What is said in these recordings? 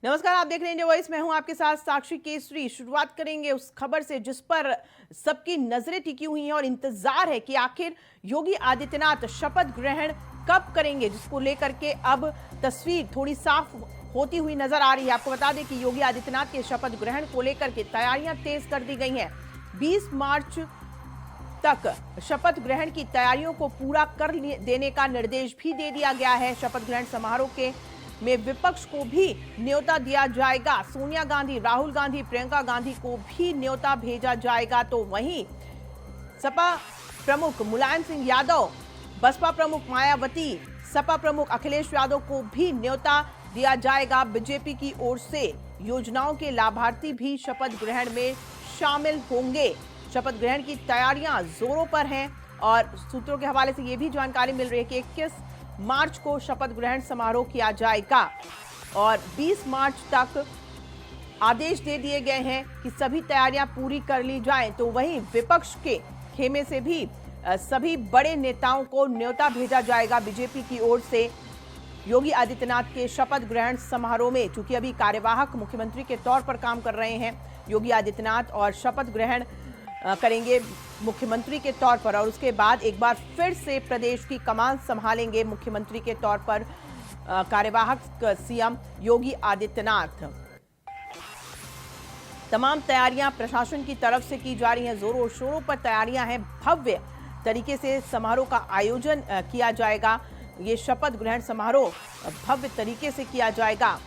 नमस्कार, आप देख रहे हैं इंडिया वॉइस। मैं हूं आपके साथ साक्षी केसरी। शुरुआत करेंगे उस खबर से जिस पर सबकी नजरें टिकी हुई हैं और इंतजार है कि आखिर योगी आदित्यनाथ शपथ ग्रहण कब करेंगे, जिसको लेकर के अब तस्वीर थोड़ी साफ होती हुई नजर आ रही है। आपको बता दें कि योगी आदित्यनाथ के शपथ ग्रहण को लेकर के तैयारियां तेज कर दी गई हैं। 20 मार्च तक शपथ ग्रहण की तैयारियों को पूरा कर देने का निर्देश भी दे दिया गया है। शपथ ग्रहण समारोह के में विपक्ष को भी न्योता दिया जाएगा। सोनिया गांधी, राहुल गांधी, प्रियंका गांधी को भी न्योता भेजा जाएगा। तो वहीं सपा प्रमुख मुलायम सिंह यादव, बसपा प्रमुख मायावती, सपा प्रमुख अखिलेश यादव को भी न्योता दिया जाएगा। बीजेपी की ओर से योजनाओं के लाभार्थी भी शपथ ग्रहण में शामिल होंगे। शपथ ग्रहण की तैयारियां जोरों पर हैं और सूत्रों के हवाले से यह भी जानकारी मिल रही है कि 21 मार्च को शपथ ग्रहण समारोह किया जाएगा और 20 मार्च तक आदेश दे दिए गए हैं कि सभी तैयारियां पूरी कर ली जाएं। तो वहीं विपक्ष के खेमे से भी सभी बड़े नेताओं को न्योता भेजा जाएगा बीजेपी की ओर से योगी आदित्यनाथ के शपथ ग्रहण समारोह में। चूंकि अभी कार्यवाहक मुख्यमंत्री के तौर पर काम कर रहे हैं योगी आदित्यनाथ और शपथ ग्रहण करेंगे मुख्यमंत्री के तौर पर और उसके बाद एक बार फिर से प्रदेश की कमान संभालेंगे मुख्यमंत्री के तौर पर कार्यवाहक सीएम योगी आदित्यनाथ। तमाम तैयारियां प्रशासन की तरफ से की जा रही हैं, जोरों शोरों पर तैयारियां हैं। भव्य तरीके से समारोह का आयोजन किया जाएगा। ये शपथ ग्रहण समारोह भव्य तरीके से किया जाएगा।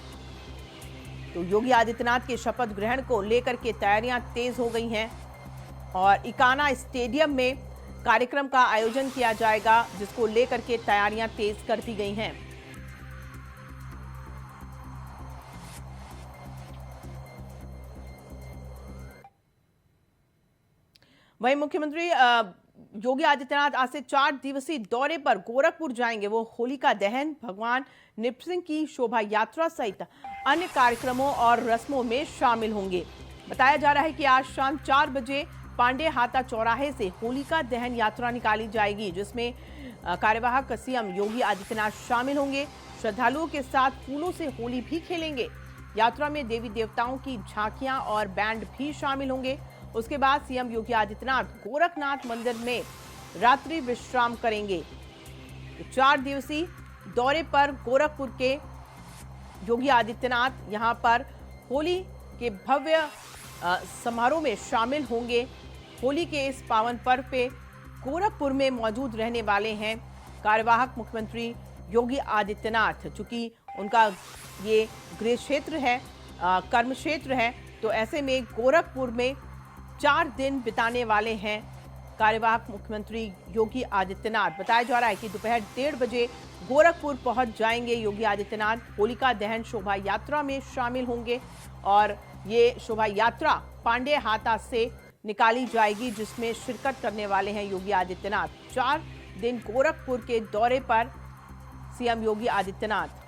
तो योगी आदित्यनाथ के शपथ ग्रहण को लेकर के तैयारियां तेज हो गई हैं और इकाना स्टेडियम में कार्यक्रम का आयोजन किया जाएगा, जिसको लेकर के तैयारियां तेज कर दी गई हैं। वहीं मुख्यमंत्री योगी आदित्यनाथ आज से 4 दिवसीय दौरे पर गोरखपुर जाएंगे। वो होलिका दहन, भगवान नृसिंह की शोभा यात्रा सहित अन्य कार्यक्रमों और रस्मों में शामिल होंगे। बताया जा रहा है कि आज शाम 4 बजे पांडे हाता चौराहे से होलिका दहन यात्रा निकाली जाएगी, जिसमें कार्यवाहक सीएम योगी आदित्यनाथ शामिल होंगे। श्रद्धालुओं के साथ फूलों से होली भी खेलेंगे। यात्रा में देवी देवताओं की झांकियां और बैंड भी शामिल होंगे। उसके बाद सीएम योगी आदित्यनाथ गोरखनाथ मंदिर में रात्रि विश्राम करेंगे। 4 दिवसीय दौरे पर गोरखपुर के योगी आदित्यनाथ यहां पर होली के भव्य समारोह में शामिल होंगे। होली के इस पावन पर्व पे गोरखपुर में मौजूद रहने वाले हैं कार्यवाहक मुख्यमंत्री योगी आदित्यनाथ। चूंकि उनका ये गृह क्षेत्र है, कर्म क्षेत्र है, तो ऐसे में गोरखपुर में 4 दिन बिताने वाले हैं कार्यवाहक मुख्यमंत्री योगी आदित्यनाथ। बताया जा रहा है कि दोपहर 1:30 बजे गोरखपुर पहुंच जाएंगे योगी आदित्यनाथ। होलिका दहन शोभा यात्रा में शामिल होंगे और ये शोभा यात्रा पांडे हाता से निकाली जाएगी, जिसमें शिरकत करने वाले हैं योगी आदित्यनाथ। 4 दिन गोरखपुर के दौरे पर सीएम योगी आदित्यनाथ।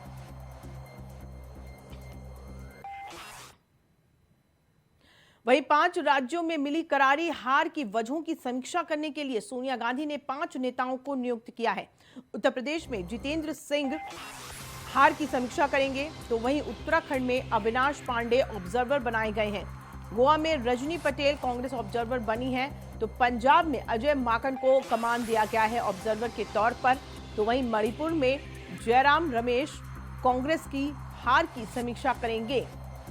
वहीं 5 राज्यों में मिली करारी हार की वजहों की समीक्षा करने के लिए सोनिया गांधी ने 5 नेताओं को नियुक्त किया है। उत्तर प्रदेश में जितेंद्र सिंह हार की समीक्षा करेंगे, तो वहीं उत्तराखंड में अविनाश पांडे ऑब्जर्वर बनाए गए हैं। गोवा में रजनी पटेल कांग्रेस ऑब्जर्वर बनी है, तो पंजाब में अजय माकन को कमान दिया गया है ऑब्जर्वर के तौर पर। तो वहीं मणिपुर में जयराम रमेश कांग्रेस की हार की समीक्षा करेंगे।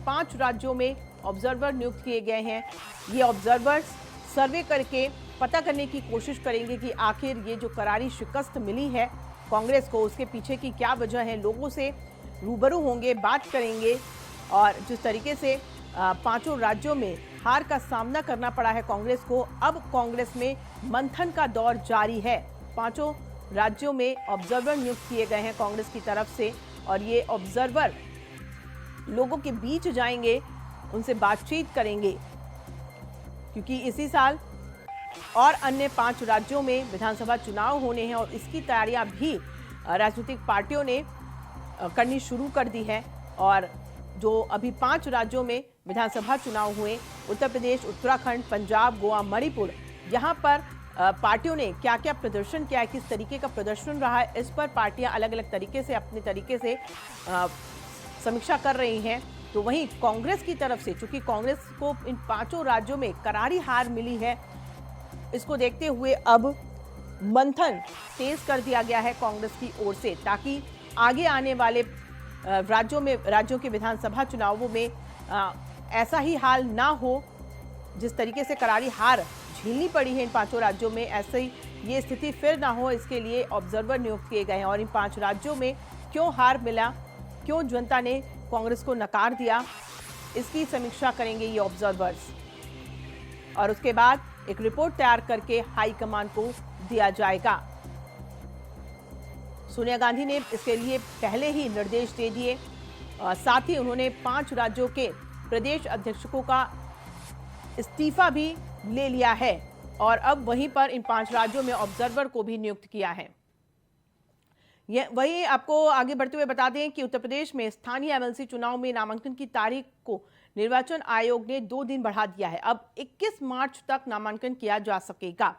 5 राज्यों में ऑब्जर्वर नियुक्त किए गए हैं। ये ऑब्जर्वर्स सर्वे करके पता करने की कोशिश करेंगे कि आखिर ये जो करारी शिकस्त मिली है कांग्रेस को, उसके पीछे की क्या वजह है। लोगों से रूबरू होंगे, बात करेंगे और जिस तरीके से 5 राज्यों में हार का सामना करना पड़ा है कांग्रेस को, अब कांग्रेस में मंथन का दौर जारी है। 5 राज्यों में ऑब्जर्वर नियुक्त किए गए हैं कांग्रेस की तरफ से और ये ऑब्जर्वर लोगों के बीच जाएंगे, उनसे बातचीत करेंगे, क्योंकि इसी साल और अन्य 5 राज्यों में विधानसभा चुनाव होने हैं और इसकी तैयारियां भी राजनीतिक पार्टियों ने करनी शुरू कर दी है। और जो अभी 5 राज्यों में विधानसभा चुनाव हुए, उत्तर प्रदेश, उत्तराखंड, पंजाब, गोवा, मणिपुर, यहां पर पार्टियों ने क्या क्या प्रदर्शन किया है, किस तरीके का प्रदर्शन रहा है, इस पर पार्टियां अलग अलग तरीके से अपने तरीके से समीक्षा कर रही हैं तो वहीं कांग्रेस की तरफ से, चूंकि कांग्रेस को इन 5 राज्यों में करारी हार मिली है, इसको देखते हुए अब मंथन तेज कर दिया गया है कांग्रेस की ओर से, ताकि आगे आने वाले राज्यों के विधानसभा चुनावों में ऐसा ही हाल ना हो। जिस तरीके से करारी हार झेलनी पड़ी है इन 5 राज्यों में, ऐसे ही ये स्थिति फिर ना हो, इसके लिए ऑब्जर्वर नियुक्त किए गए हैं। और इन 5 राज्यों में क्यों हार मिला, क्यों जनता ने कांग्रेस को नकार दिया, इसकी समीक्षा करेंगे ये ऑब्जर्वर्स। और उसके बाद एक रिपोर्ट तैयार करके हाईकमान को दिया जाएगा। सोनिया गांधी ने इसके लिए पहले ही निर्देश दे दिए। साथ ही उन्होंने 5 राज्यों के प्रदेश अध्यक्षों का इस्तीफा भी ले लिया है और अब वहीं पर इन 5 राज्यों में ऑब्जर्वर को भी नियुक्त किया है। वहीं आपको आगे बढ़ते हुए बता दें कि उत्तर प्रदेश में स्थानीय एमएलसी चुनाव में नामांकन की तारीख को निर्वाचन आयोग ने 2 दिन बढ़ा दिया है। अब 21 मार्च तक नामांकन किया जा सकेगा।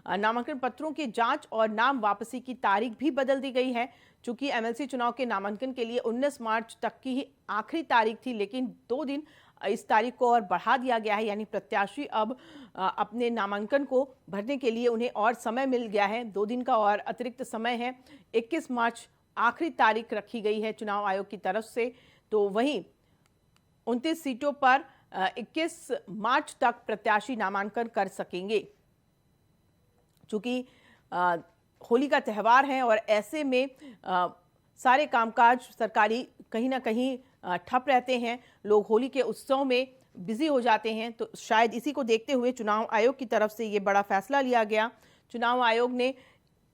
नामांकन पत्रों की जांच और नाम वापसी की तारीख भी बदल दी गई है। चूंकि एमएलसी चुनाव के नामांकन के लिए 19 मार्च तक की ही आखिरी तारीख थी, लेकिन 2 दिन इस तारीख को और बढ़ा दिया गया है। यानी प्रत्याशी अब अपने नामांकन को भरने के लिए उन्हें और समय मिल गया है, 2 दिन का और अतिरिक्त समय है। 21 मार्च आखिरी तारीख रखी गई है चुनाव आयोग की तरफ से। तो वहीं 29 सीटों पर 21 मार्च तक प्रत्याशी नामांकन कर सकेंगे। चूंकि होली का त्यौहार है और ऐसे में सारे कामकाज सरकारी कहीं ना कहीं ठप रहते हैं, लोग होली के उत्सव में बिजी हो जाते हैं। तो शायद इसी को देखते हुए चुनाव आयोग की तरफ से ये बड़ा फैसला लिया गया। चुनाव आयोग ने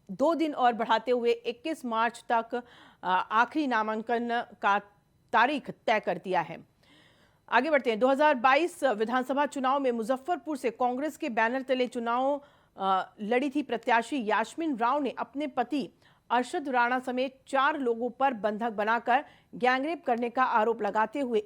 2 दिन और बढ़ाते हुए 21 मार्च तक आखिरी नामांकन का तारीख तय कर दिया है। आगे बढ़ते हैं। 2022 विधानसभा चुनाव में मुजफ्फरपुर से कांग्रेस के बैनर तले चुनाव लड़ी थी प्रत्याशी यास्मीन राव ने अपने पति अरशद राणा समेत 4 लोगों पर बंधक बनाकर गैंगरेप करने का आरोप लगाते हुए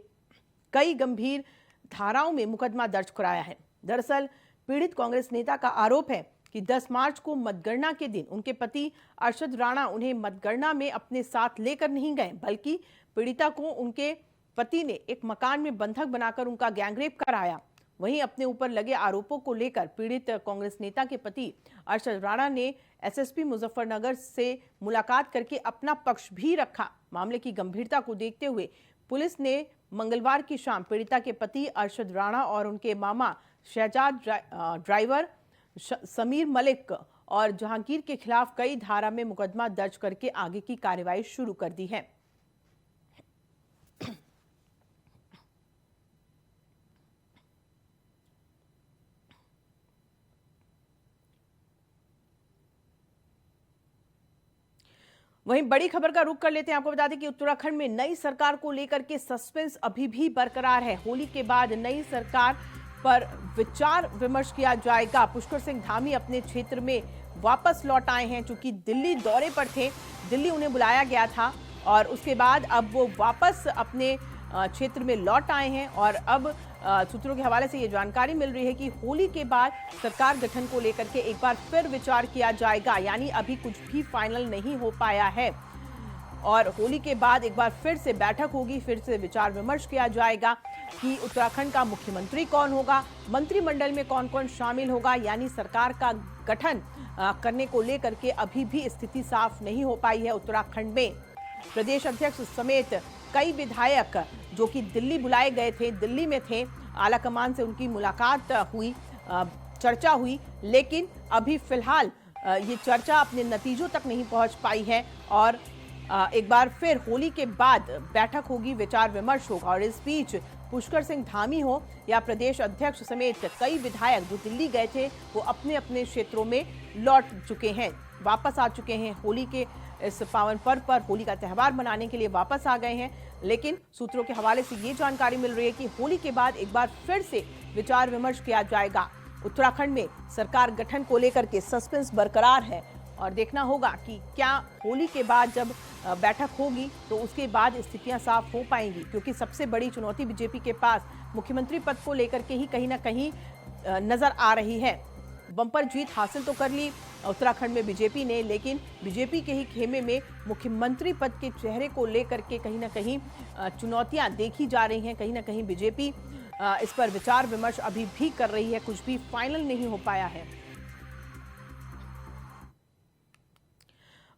कई गंभीर धाराओं में मुकदमा दर्ज कराया है। दरअसल पीड़ित कांग्रेस नेता का आरोप है कि 10 मार्च को मतगणना के दिन उनके पति अरशद राणा उन्हें मतगणना में अपने साथ लेकर नहीं गए, बल्कि पीड़िता को उनके पति ने एक मकान में बंधक बनाकर उनका गैंगरेप कराया। वहीं अपने ऊपर लगे आरोपों को लेकर पीड़ित कांग्रेस नेता के पति अरशद राणा ने एसएसपी मुजफ्फरनगर से मुलाकात करके अपना पक्ष भी रखा। मामले की गंभीरता को देखते हुए पुलिस ने मंगलवार की शाम पीड़िता के पति अरशद राणा और उनके मामा शहजाद ड्राइवर समीर मलिक और जहांगीर के खिलाफ कई धारा में मुकदमा दर्ज करके आगे की कार्रवाई शुरू कर दी है। वहीं बड़ी खबर का रुख कर लेते हैं। आपको बता दें कि उत्तराखंड में नई सरकार को लेकर के सस्पेंस अभी भी बरकरार है। होली के बाद नई सरकार पर विचार विमर्श किया जाएगा। पुष्कर सिंह धामी अपने क्षेत्र में वापस लौट आए हैं। चूंकि दिल्ली दौरे पर थे, दिल्ली उन्हें बुलाया गया था और उसके बाद अब वो वापस अपने क्षेत्र में लौट आए हैं। और अब सूत्रों के हवाले से ये जानकारी मिल रही है कि होली के बाद सरकार गठन को लेकर के एक बार फिर विचार किया जाएगा। यानी अभी कुछ भी फाइनल नहीं हो पाया है और होली के बाद एक बार फिर से बैठक होगी, फिर से विचार विमर्श किया जाएगा कि उत्तराखंड का मुख्यमंत्री कौन होगा, मंत्रिमंडल में कौन कौन शामिल होगा। यानी सरकार का गठन करने को लेकर के अभी भी स्थिति साफ नहीं हो पाई है उत्तराखंड में। प्रदेश अध्यक्ष समेत कई विधायक जो कि दिल्ली बुलाए गए थे, दिल्ली में थे, आला कमान से उनकी मुलाकात हुई, चर्चा हुई, लेकिन अभी फिलहाल ये चर्चा अपने नतीजों तक नहीं पहुंच पाई है। और एक बार फिर होली के बाद बैठक होगी, विचार विमर्श होगा। और इस बीच पुष्कर सिंह धामी हो या प्रदेश अध्यक्ष समेत कई विधायक जो दिल्ली गए थे, वो अपने अपने क्षेत्रों में लौट चुके हैं, वापस आ चुके हैं। होली के इस पावन पर्व पर होली का त्यौहार मनाने के लिए वापस आ गए हैं। लेकिन सूत्रों के हवाले से ये जानकारी मिल रही है कि होली के बाद एक बार फिर से विचार विमर्श किया जाएगा। उत्तराखंड में सरकार गठन को लेकर के सस्पेंस बरकरार है और देखना होगा कि क्या होली के बाद जब बैठक होगी तो उसके बाद स्थितियां साफ हो पाएंगी। क्योंकि सबसे बड़ी चुनौती बीजेपी के पास मुख्यमंत्री पद को लेकर के ही कहीं ना कहीं नजर आ रही है। बम्पर जीत हासिल तो कर ली उत्तराखंड में बीजेपी ने, लेकिन बीजेपी के ही खेमे में मुख्यमंत्री पद के चेहरे को लेकर के कहीं ना कहीं चुनौतियां देखी जा रही हैं। कहीं ना कहीं बीजेपी इस पर विचार विमर्श अभी भी कर रही है, कुछ भी फाइनल नहीं हो पाया है।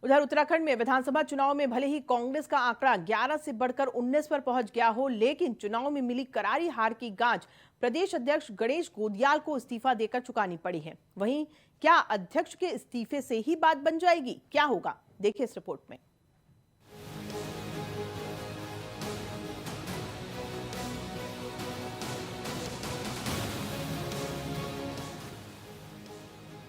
उधर उत्तराखंड में विधानसभा चुनाव में भले ही कांग्रेस का आंकड़ा 11 से बढ़कर 19 पर पहुंच गया हो, लेकिन चुनाव में मिली करारी हार की गांज प्रदेश अध्यक्ष गणेश गोदियाल को इस्तीफा देकर चुकानी पड़ी है। वहीं क्या अध्यक्ष के इस्तीफे से ही बात बन जाएगी? क्या होगा, देखिए इस रिपोर्ट में।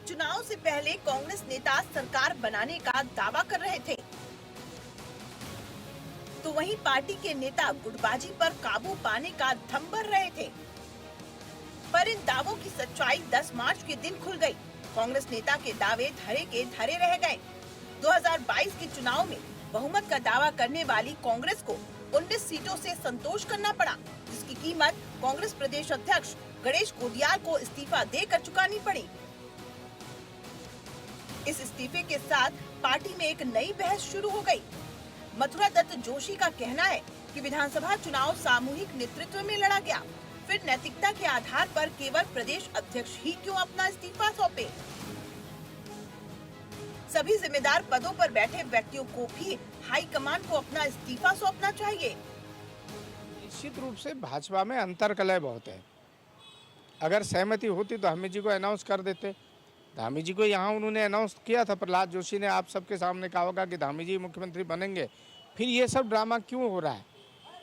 चुनाव से पहले कांग्रेस नेता सरकार बनाने का दावा कर रहे थे, तो वहीं पार्टी के नेता गुटबाजी पर काबू पाने का दम भर रहे थे। पर इन दावों की सच्चाई 10 मार्च के दिन खुल गई। कांग्रेस नेता के दावे धरे के धरे रह गए। 2022 के चुनाव में बहुमत का दावा करने वाली कांग्रेस को 19 सीटों से संतोष करना पड़ा, जिसकी कीमत कांग्रेस प्रदेश अध्यक्ष गणेश गोदियाल को इस्तीफा देकर चुकानी पड़ी। इस इस्तीफे के साथ पार्टी में एक नई बहस शुरू हो गई। मथुरा दत्त जोशी का कहना है कि विधानसभा चुनाव सामूहिक नेतृत्व में लड़ा गया, फिर नैतिकता के आधार पर केवल प्रदेश अध्यक्ष ही क्यों अपना इस्तीफा सौंपे? सभी जिम्मेदार पदों पर बैठे व्यक्तियों को भी हाईकमान को अपना इस्तीफा सौंपना चाहिए। निश्चित रूप से भाजपा में अंतर्कलह बहुत है। अगर सहमति होती तो धामी जी को अनाउंस कर देते। धामी जी को यहाँ उन्होंने अनाउंस किया था, प्रहलाद जोशी ने आप सबके सामने कहा होगा कि धामी जी मुख्यमंत्री बनेंगे। फिर ये सब ड्रामा क्यों हो रहा है?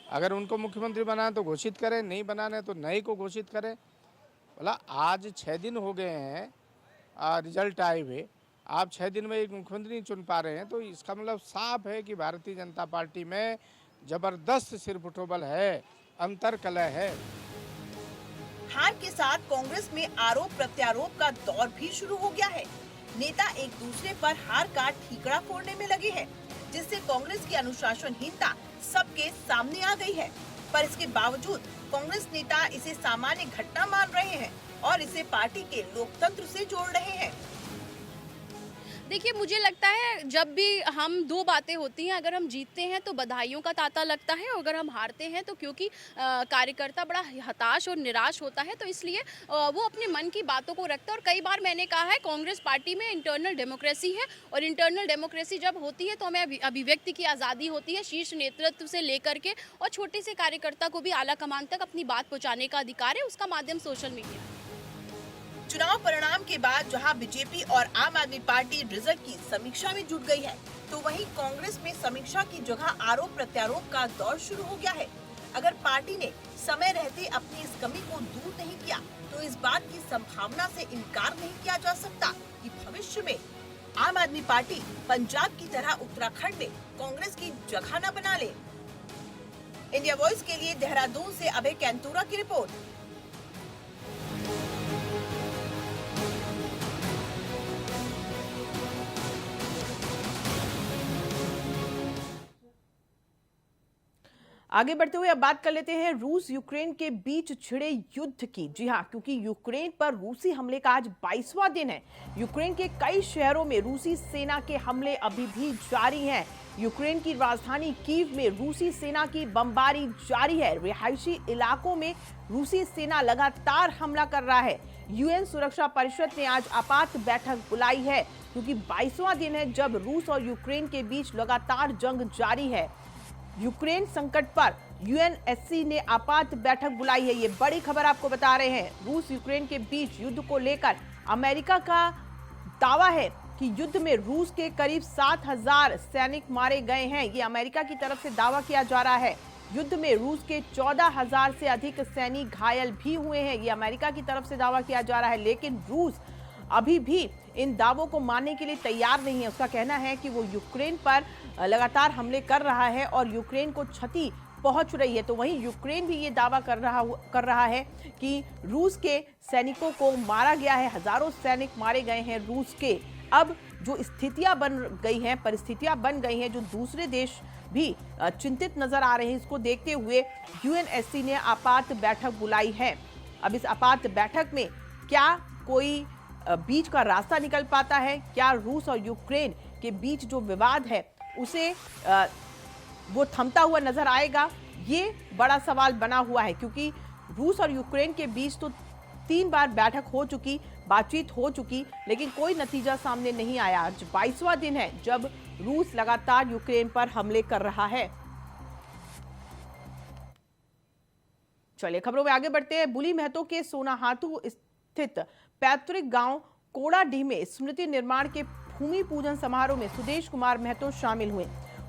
अगर उनको मुख्यमंत्री बनाना तो घोषित करें, नहीं बनाना है तो नए को घोषित करें। बोला आज 6 दिन हो गए हैं रिजल्ट आए हुए, आप 6 दिन में एक मुख्यमंत्री नहीं चुन पा रहे हैं, तो इसका मतलब साफ है कि भारतीय जनता पार्टी में जबरदस्त सिरपुटोबल है, अंतर्कलह है। हार के साथ कांग्रेस में आरोप प्रत्यारोप का दौर भी शुरू हो गया है। नेता एक दूसरे पर हार का ठीकरा फोड़ने में लगे हैं, जिससे कांग्रेस की अनुशासनहीनता सबके सामने आ गई है। पर इसके बावजूद कांग्रेस नेता इसे सामान्य घटना मान रहे हैं और इसे पार्टी के लोकतंत्र से जोड़ रहे हैं। देखिए, मुझे लगता है जब भी हम दो बातें होती हैं, अगर हम जीतते हैं तो बधाइयों का तांता लगता है, और अगर हम हारते हैं तो क्योंकि कार्यकर्ता बड़ा हताश और निराश होता है, तो इसलिए वो अपने मन की बातों को रखता है। और कई बार मैंने कहा है, कांग्रेस पार्टी में इंटरनल डेमोक्रेसी है, और इंटरनल डेमोक्रेसी जब होती है तो हमें अभिव्यक्ति की आज़ादी होती है, शीर्ष नेतृत्व से लेकर के और छोटे से कार्यकर्ता को भी आला कमान तक अपनी बात पहुँचाने का अधिकार है। उसका माध्यम सोशल मीडिया। चुनाव परिणाम के बाद जहां बीजेपी और आम आदमी पार्टी रिजल्ट की समीक्षा में जुट गई है, तो वहीं कांग्रेस में समीक्षा की जगह आरोप प्रत्यारोप का दौर शुरू हो गया है। अगर पार्टी ने समय रहते अपनी इस कमी को दूर नहीं किया, तो इस बात की संभावना से इनकार नहीं किया जा सकता कि भविष्य में आम आदमी पार्टी पंजाब की तरह उत्तराखंड में कांग्रेस की जगह न बना ले। इंडिया वॉइस के लिए देहरादून से अभय कैंतूरा की रिपोर्ट। आगे बढ़ते हुए अब बात कर लेते हैं रूस यूक्रेन के बीच छिड़े युद्ध की। जी हां, क्योंकि यूक्रेन पर रूसी हमले का आज 22वां दिन है। यूक्रेन के कई शहरों में रूसी सेना के हमले अभी भी जारी हैं। यूक्रेन की राजधानी कीव में रूसी सेना की बमबारी जारी है। रिहायशी इलाकों में रूसी सेना लगातार हमला कर रहा है। यूएन सुरक्षा परिषद ने आज आपात बैठक बुलाई है, क्योंकि 22वां दिन है जब रूस और यूक्रेन के बीच लगातार जंग जारी है। यूक्रेन संकट पर यूएनएससी ने आपात बैठक बुलाई है। ये बड़ी खबर आपको बता रहे हैं। रूस यूक्रेन के बीच युद्ध को लेकर अमेरिका का दावा है कि युद्ध में रूस के करीब 7,000 सैनिक मारे गए हैं। ये अमेरिका की तरफ से दावा किया जा रहा है। युद्ध में रूस के 14,000 से अधिक सैनिक घायल भी हुए हैं। ये अमेरिका की तरफ से दावा किया जा रहा है, लेकिन रूस अभी भी इन दावों को मानने के लिए तैयार नहीं है। उसका कहना है कि वो यूक्रेन पर लगातार हमले कर रहा है और यूक्रेन को क्षति पहुंच रही है। तो वहीं यूक्रेन भी ये दावा कर रहा है कि रूस के सैनिकों को मारा गया है, हजारों सैनिक मारे गए हैं रूस के। अब जो स्थितियां बन गई हैं, परिस्थितियां बन गई हैं, जो दूसरे देश भी चिंतित नजर आ रहे हैं, इसको देखते हुए यूएनएससी ने आपात बैठक बुलाई है। अब इस आपात बैठक में क्या कोई बीच का रास्ता निकल पाता है? क्या रूस और यूक्रेन के बीच जो विवाद है उसे वो थमता हुआ नजर आएगा? ये बड़ा सवाल बना हुआ है, क्योंकि रूस और यूक्रेन के बीच तो 3 बार बैठक हो चुकी, बातचीत हो चुकी, लेकिन कोई नतीजा सामने नहीं आया। आज 22वां दिन है जब रूस लगातार यूक्रेन पर हमले कर रहा है। चलिए खबरों में आगे बढ़ते हैं। बुली महतो के सोनाहातू स्थित पैतृक गांव कोड़ाडीह में स्मृति निर्माण के भूमि पूजन समारोह में सुदेश कुमार महतो शामिल हुए।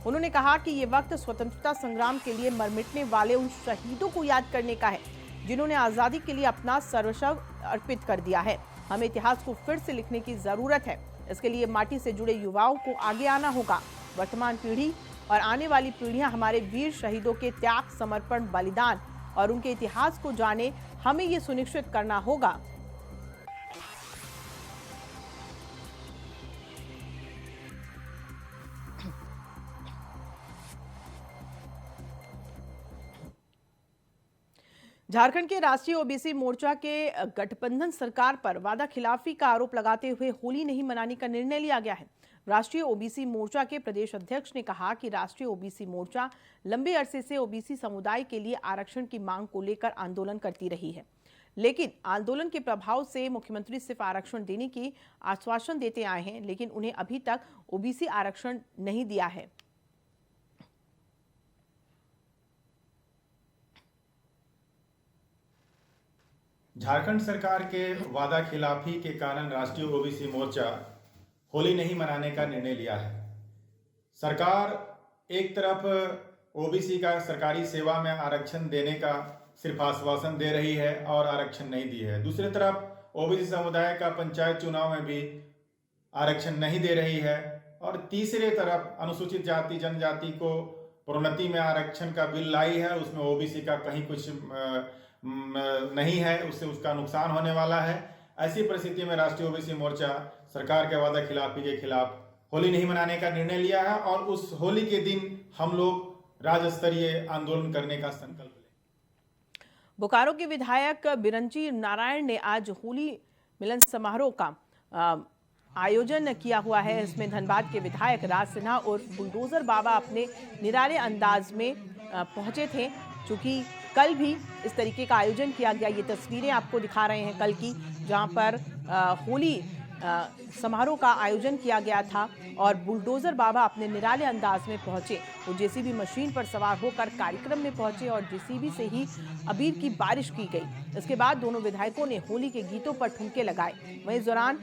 उन्होंने कहा कि ये वक्त स्वतंत्रता संग्राम के लिए मर मिटने वाले उन शहीदों को याद करने का है जिन्होंने आजादी के लिए अपना सर्वस्व अर्पित कर दिया है। हमें इतिहास को फिर से लिखने की जरूरत है। इसके लिए माटी से जुड़े युवाओं को आगे आना होगा। वर्तमान पीढ़ी और आने वाली पीढ़ियां हमारे वीर शहीदों के त्याग, समर्पण, बलिदान और उनके इतिहास को जाने। हमें ये सुनिश्चित करना होगा झारखंड के राष्ट्रीय ओबीसी मोर्चा के गठबंधन सरकार पर वादा खिलाफी का आरोप लगाते हुए होली नहीं मनाने का निर्णय लिया गया है। राष्ट्रीय ओबीसी मोर्चा के प्रदेश अध्यक्ष ने कहा कि राष्ट्रीय ओबीसी मोर्चा लंबे अरसे से ओबीसी समुदाय के लिए आरक्षण की मांग को लेकर आंदोलन करती रही है, लेकिन आंदोलन के प्रभाव से मुख्यमंत्री सिर्फ आरक्षण देने की आश्वासन देते आए हैं, लेकिन उन्हें अभी तक ओबीसी आरक्षण नहीं दिया है। झारखंड सरकार के वादा खिलाफी के कारण राष्ट्रीय ओबीसी मोर्चा होली नहीं मनाने का निर्णय लिया है। सरकार एक तरफ ओबीसी का सरकारी सेवा में आरक्षण देने का सिर्फ आश्वासन दे रही है और आरक्षण नहीं दी है, दूसरी तरफ ओबीसी समुदाय का पंचायत चुनाव में भी आरक्षण नहीं दे रही है, और तीसरे तरफ अनुसूचित जाति जनजाति को प्रोन्नति में आरक्षण का बिल लाई है, उसमें ओबीसी का कहीं कुछ नहीं है, उससे उसका नुकसान होने वाला है। ऐसी परिस्थिति में राष्ट्रीय ओबीसी मोर्चा सरकार के वादा खिलाफी के खिलाफ होली नहीं मनाने का निर्णय लिया है और उस होली के दिन हम लोग राज्य स्तरीय आंदोलन करने का संकल्प लें। बोकारो के विधायक बिरंची नारायण ने आज होली मिलन समारोह का आयोजन किया हुआ है। इसमें धनबाद के विधायक राज सिन्हा और बुलडोजर बाबा अपने निराले अंदाज में पहुंचे थे। चूंकि कल भी इस तरीके का आयोजन किया गया, ये तस्वीरें आपको दिखा रहे हैं कल की, जहां पर होली समारोह का आयोजन किया गया था और बुलडोजर बाबा अपने निराले अंदाज में पहुंचे। वो जेसीबी मशीन पर सवार होकर कार्यक्रम में पहुंचे और जेसीबी से ही अबीर की बारिश की गई। इसके बाद दोनों विधायकों ने होली के गीतों पर ठुमके लगाए। वहीं इस दौरान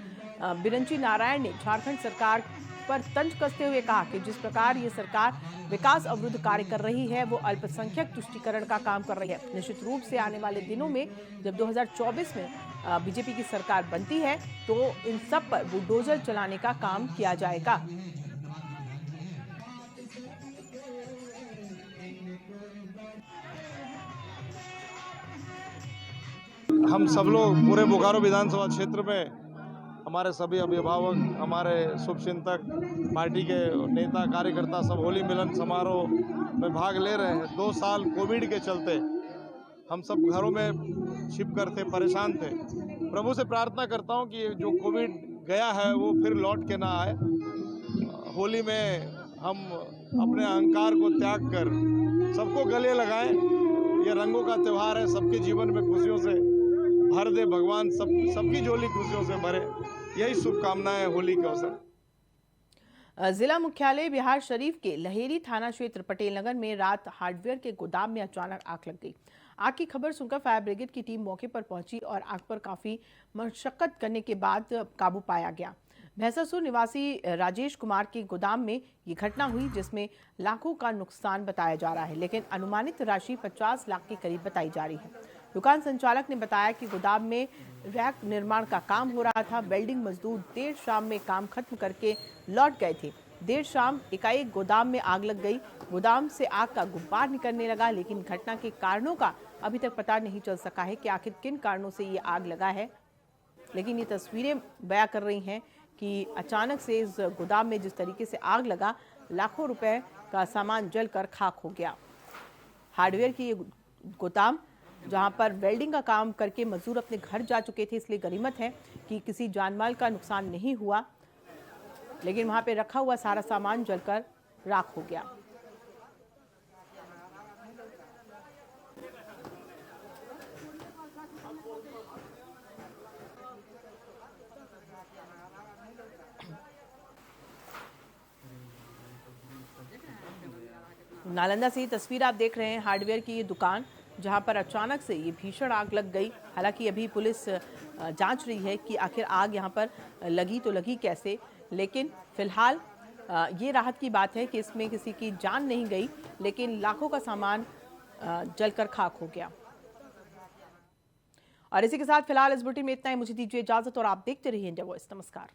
बिरंची नारायण ने झारखंड सरकार पर तंज कसते हुए कहा कि जिस प्रकार ये सरकार विकास अवरुद्ध कार्य कर रही है, वो अल्पसंख्यक तुष्टीकरण का काम कर रही है। निश्चित रूप से आने वाले दिनों में जब 2024 में बीजेपी की सरकार बनती है तो इन सब पर बुलडोजर चलाने का काम किया जाएगा। हम सब लोग पूरे बोकारो विधानसभा क्षेत्र में हमारे सभी अभिभावक, हमारे शुभचिंतक, पार्टी के नेता कार्यकर्ता सब होली मिलन समारोह में भाग ले रहे हैं। 2 साल कोविड के चलते हम सब घरों में छिप कर थे, परेशान थे। प्रभु से प्रार्थना करता हूं कि जो कोविड गया है वो फिर लौट के ना आए। होली में हम अपने अहंकार को त्याग कर सबको गले लगाएं। ये रंगों का त्यौहार है, सबके जीवन में खुशियों से भर दे भगवान, सबकी झोली खुशियों से भरे, यही शुभकामनाएं होली के अवसर। जिला मुख्यालय बिहार शरीफ के लहेरी थाना क्षेत्र पटेल नगर में रात हार्डवेयर के गोदाम में अचानक आग लग गई। आग की खबर सुनकर फायर ब्रिगेड की टीम मौके पर पहुंची और आग पर काफी मशक्कत करने के बाद काबू पाया गया। भैंसासुर निवासी राजेश कुमार के गोदाम में ये घटना हुई, जिसमें लाखों का नुकसान बताया जा रहा है, लेकिन अनुमानित राशि 50 लाख के करीब बताई जा रही है। दुकान संचालक ने बताया कि गोदाम में रैक निर्माण का काम हो रहा था। वेल्डिंग मजदूर देर शाम में काम खत्म करके लौट गए थे। देर शाम एकाएक गोदाम में आग लग गई। गोदाम से आग का गुब्बार निकलने लगा, लेकिन घटना के कारणों का अभी तक पता नहीं चल सका है कि आखिर किन कारणों से ये आग लगा है। लेकिन ये तस्वीरें बयां कर रही हैं कि अचानक से इस गोदाम में जिस तरीके से आग लगा, लाखों रुपए का सामान जलकर खाक हो गया। हार्डवेयर की ये गोदाम जहां पर वेल्डिंग का काम करके मजदूर अपने घर जा चुके थे, इसलिए गनीमत है कि किसी जानमाल का नुकसान नहीं हुआ, लेकिन वहां पे रखा हुआ सारा सामान जलकर राख हो गया। नालंदा से ये तस्वीर आप देख रहे हैं, हार्डवेयर की ये दुकान जहां पर अचानक से ये भीषण आग लग गई। हालांकि अभी पुलिस जांच रही है कि आखिर आग यहां पर लगी तो लगी कैसे, लेकिन फिलहाल ये राहत की बात है कि इसमें किसी की जान नहीं गई, लेकिन लाखों का सामान जलकर खाक हो गया। और इसी के साथ फिलहाल इस बुलेटिन में इतना ही। मुझे दीजिए इजाजत और आप देखते रहिए इंडिया वॉइस। नमस्कार।